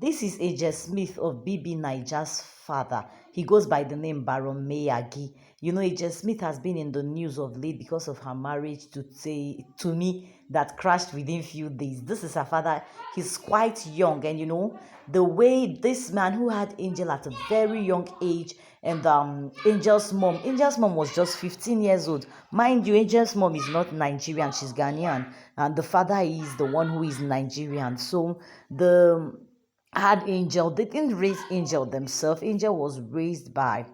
This is AJ Smith of BB Niger's father. He goes by the name Baron Meyagi. You know, AJ Smith has been in the news of late because of her marriage to me that crashed within few days. This is her father. He's quite young, and you know, the way this man who had Angel at a very young age, and Angel's mom was just 15 years old. Mind you, Angel's mom is not Nigerian, she's Ghanaian, and the father is the one who is Nigerian. So the had Angel, they didn't raise Angel themselves. Angel was raised by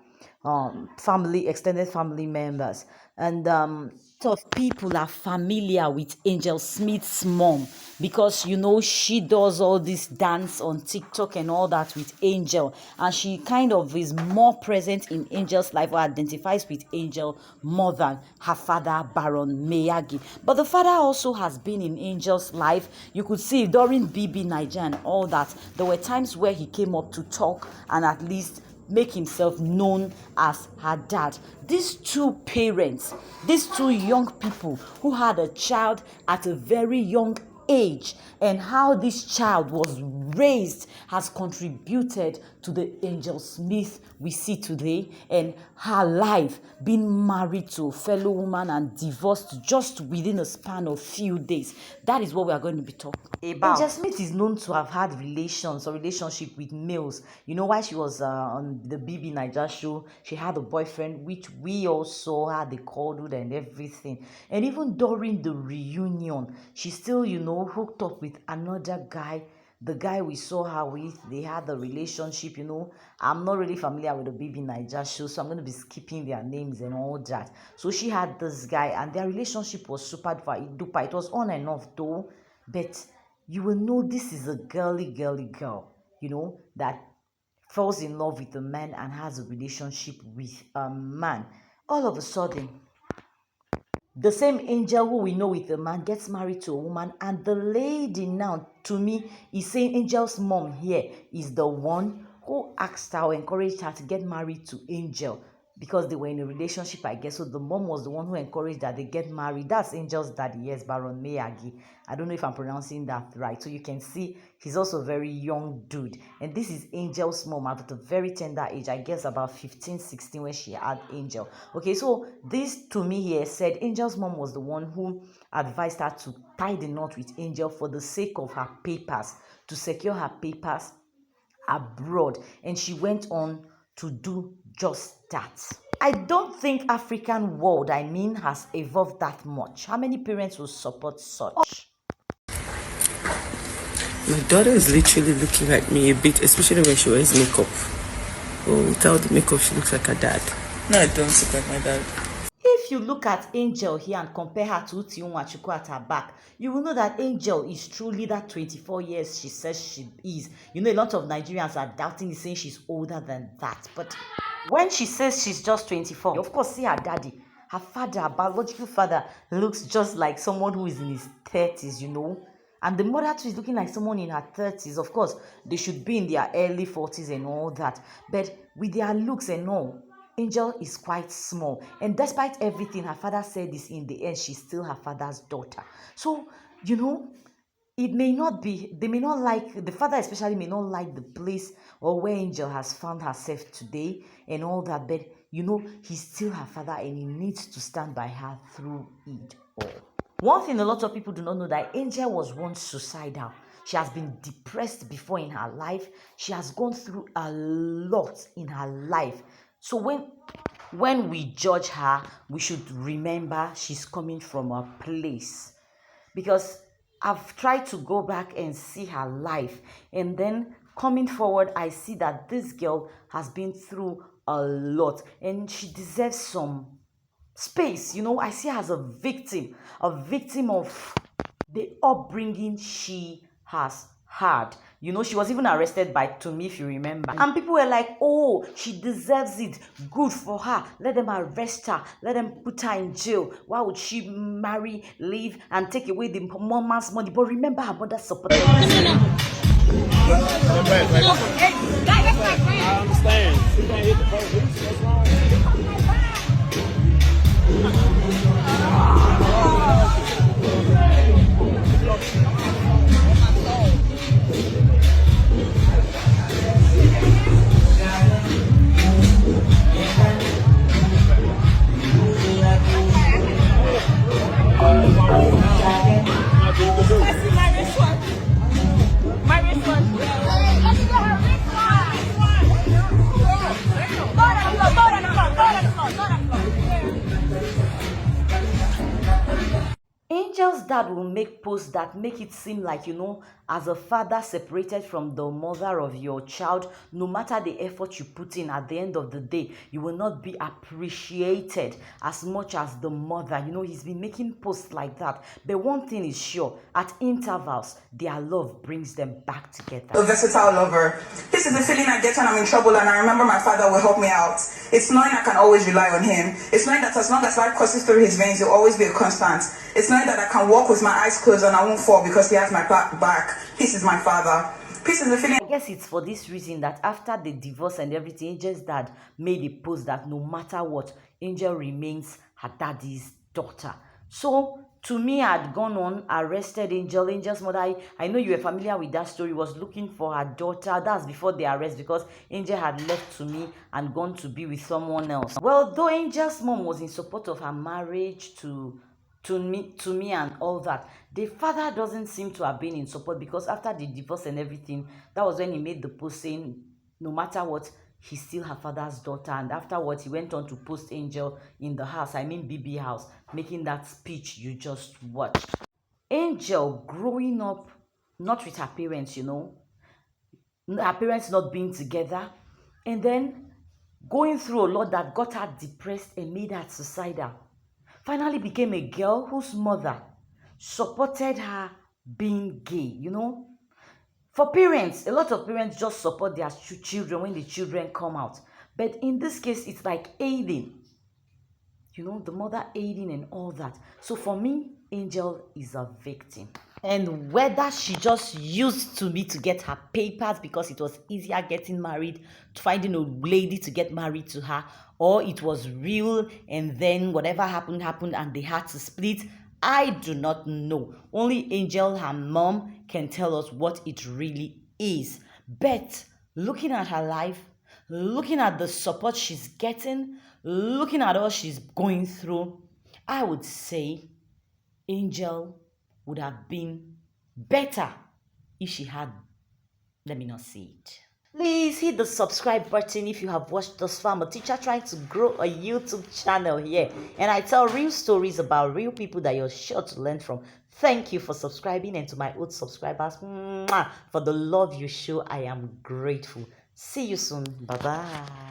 extended family members, and lot of people are familiar with Angel Smith's mom because you know she does all this dance on TikTok and all that with Angel, and she kind of is more present in Angel's life or identifies with Angel more than her father Baron Meyagi. But the father also has been in Angel's life. You could see during BB Niger and all that, there were times where he came up to talk and at least make himself known as her dad. These two parents, these two young people who had a child at a very young age, and how this child was raised has contributed to the Angel Smith we see today, and her life being married to a fellow woman and divorced just within a span of few days. That is what we are going to be talking about. Angel Smith is known to have had relationship with males. You know, while she was on the BB Niger show, she had a boyfriend, which we also had the cuddled and everything. And even during the reunion, she still, you know, hooked up with another guy. The guy we saw her with, they had a relationship, you know. I'm not really familiar with the BB Niger show, so I'm going to be skipping their names and all that. So she had this guy, and their relationship was super duper. It was on and off though, but you will know this is a girly girl, you know, that falls in love with a man and has a relationship with a man. All of a sudden, the same Angel who we know with a man gets married to a woman, and the lady now, to me, is saying Angel's mom here is the one who asked her or encouraged her to get married to Angel because they were in a relationship, I guess. So the mom was the one who encouraged that they get married. That's Angel's daddy, yes, Baron Meyagi. I don't know if I'm pronouncing that right. So you can see he's also a very young dude. And this is Angel's mom at a very tender age, I guess about 15, 16 when she had Angel. Okay, so this to me here said Angel's mom was the one who advised her to tie the knot with Angel for the sake of her papers, to secure her papers abroad. And she went on to do just that. I don't think African world, has evolved that much. How many parents will support such? My daughter is literally looking at me a bit, especially when she wears makeup. Oh, without the makeup, she looks like her dad. No, I don't look like my dad. If you look at Angel here and compare her to Uti Nwachukwu at her back, you will know that Angel is truly that 24 years she says she is. You know, a lot of Nigerians are doubting, saying she's older than that. But when she says she's just 24, of course, see her daddy. Her father, her biological father, looks just like someone who is in his 30s, you know. And the mother too is looking like someone in her 30s. Of course, they should be in their early 40s and all that. But with their looks and all, Angel is quite small. And despite everything, her father said this, in the end, she's still her father's daughter. So, you know, it may not be, they may not like, the father especially may not like the place or where Angel has found herself today and all that. But, you know, he's still her father and he needs to stand by her through it all. One thing a lot of people do not know, that Angel was once suicidal. She has been depressed before in her life. She has gone through a lot in her life. So when we judge her, we should remember she's coming from a place. Because I've tried to go back and see her life. And then coming forward, I see that this girl has been through a lot. And she deserves some space. You know, I see her as a victim of the upbringing she has had. You know, she was even arrested by Tomi, if you remember. And people were like, oh, she deserves it. Good for her. Let them arrest her. Let them put her in jail. Why would she marry, leave, and take away the mama's money? But remember, her mother supported her. I understand. You can't hit the police. What's wrong? Angel's dad will make posts that make it seem like, as a father separated from the mother of your child, no matter the effort you put in, at the end of the day, you will not be appreciated as much as the mother. He's been making posts like that. But one thing is sure, at intervals, their love brings them back together. A versatile lover. This is the feeling I get when I'm in trouble and I remember my father will help me out. It's knowing I can always rely on him. It's knowing that as long as life courses through his veins, he'll always be a constant. It's knowing that I can walk with my eyes closed and I won't fall because he has my back. Peace is my father. Peace is the feeling. I guess it's for this reason that after the divorce and everything, Angel's dad made a post that no matter what, Angel remains her daddy's daughter. So, to me, I had gone on, arrested Angel. Angel's mother, I know you were familiar with that story, was looking for her daughter. That's before the arrest because Angel had left to me and gone to be with someone else. Well, though Angel's mom was in support of her marriage to me and all that, the father doesn't seem to have been in support because after the divorce and everything, that was when he made the post saying no matter what, he's still her father's daughter. And afterwards, he went on to post Angel in the house, BB house, making that speech you just watched. Angel growing up not with her parents, her parents not being together, and then going through a lot that got her depressed and made her suicidal. Finally became a girl whose mother supported her being gay, For parents, a lot of parents just support their children when the children come out. But in this case, it's like aiding. The mother aiding and all that. So for me, Angel is a victim. And whether she just used to me to get her papers because it was easier getting married, finding a lady to get married to her, or it was real and then whatever happened and they had to split, I do not know. Only Angel, her mom, can tell us what it really is. But looking at her life, looking at the support she's getting, looking at all she's going through, I would say Angel would have been better if she had, let me not say it. Please hit the subscribe button if you have watched thus far. I'm a teacher trying to grow a YouTube channel here, and I tell real stories about real people that you're sure to learn from. Thank you for subscribing, and to my old subscribers, for the love you show, I am grateful. See you soon. Bye-bye.